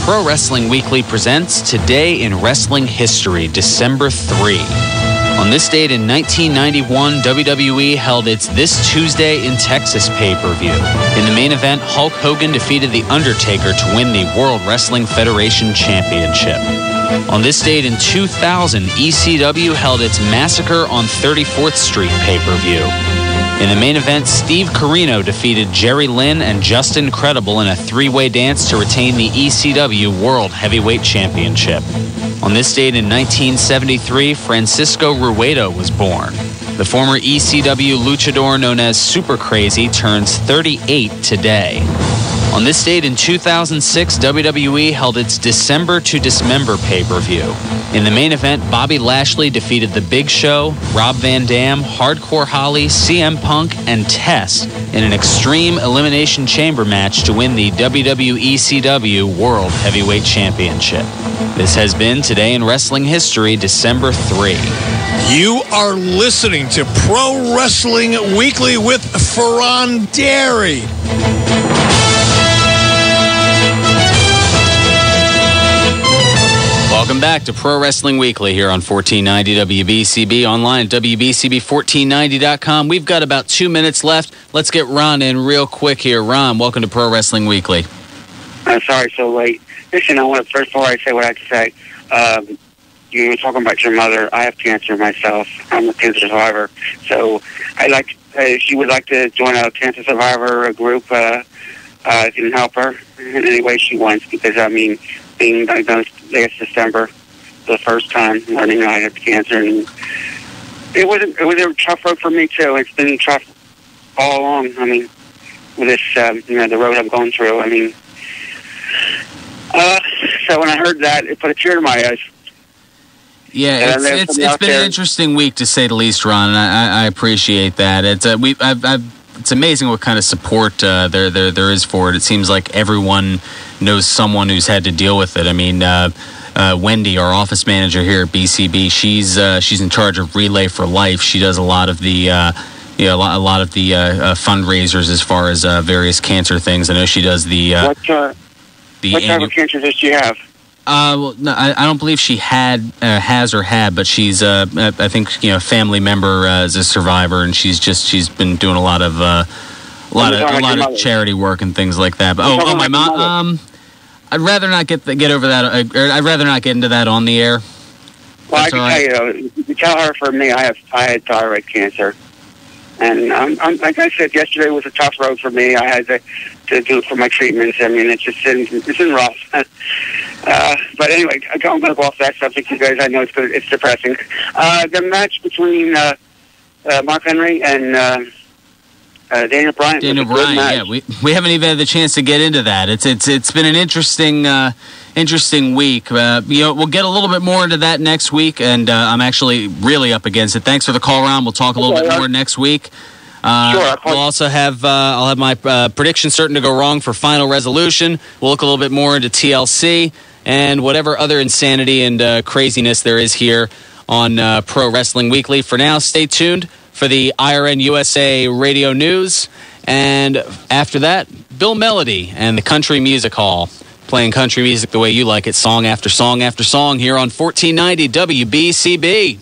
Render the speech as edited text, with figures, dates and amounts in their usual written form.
Pro Wrestling Weekly presents Today in Wrestling History, December 3. On this date in 1991, WWE held its This Tuesday in Texas pay-per-view. In the main event, Hulk Hogan defeated The Undertaker to win the World Wrestling Federation Championship. On this date in 2000, ECW held its Massacre on 34th Street pay-per-view. In the main event, Steve Corino defeated Jerry Lynn and Justin Credible in a three-way dance to retain the ECW World Heavyweight Championship. On this date in 1973, Francisco Ruedo was born. The former ECW luchador known as Super Crazy turns 38 today. On this date in 2006, WWE held its December to Dismember pay-per-view. In the main event, Bobby Lashley defeated The Big Show, Rob Van Dam, Hardcore Holly, CM Punk, and Test in an Extreme Elimination Chamber match to win the WWECW World Heavyweight Championship. This has been Today in Wrestling History, December 3. You are listening to Pro Wrestling Weekly with Fearon Dairy. Welcome back to Pro Wrestling Weekly here on 1490 WBCB, online at WBCB1490.com. We've got about 2 minutes left. Let's get Ron in real quick here. Ron, welcome to Pro Wrestling Weekly. I'm sorry so late. Listen, I want to, first before I say what I have to say, you were talking about your mother. I have cancer myself. I'm a cancer survivor. So she would like to join a cancer survivor group. I can help her in any way she wants because, being diagnosed last December, the first time learning I had cancer, and it was a tough road for me too. It's been tough all along. With this, the road I'm going through. So when I heard that, it put a tear in my eyes. Yeah, it's been an interesting week to say the least, Ron, and I appreciate that. It's amazing what kind of support there is for it. It seems like everyone knows someone who's had to deal with it. Wendy, our office manager here at BCB, she's in charge of Relay for Life. She does a lot of the fundraisers as far as various cancer things. I know she does what type of cancer does she have? Well, no, I don't believe she has or had, but she's I think family member as a survivor, and she's been doing a lot of charity work and things like that. But, my mom. I'd rather not get over that. I'd rather not get into that on the air. Well, I can tell her for me, I had thyroid cancer, and like I said yesterday, it was a tough road for me. I had to do it for my treatments. It's been rough. But anyway, I'm going to go off that subject, you guys. I know it's depressing. The match between Mark Henry and Daniel Bryan. Yeah. We haven't even had the chance to get into that. It's been an interesting week. We'll get a little bit more into that next week, and I'm actually really up against it. Thanks for the call, Ron. We'll talk a little bit more next week. Sure. We'll also have I'll have my prediction certain to go wrong for Final Resolution. We'll look a little bit more into TLC and whatever other insanity and craziness there is here on Pro Wrestling Weekly. For now, stay tuned for the IRN USA Radio News. And after that, Bill Melody and the Country Music Hall, playing country music the way you like it, song after song after song here on 1490 WBCB.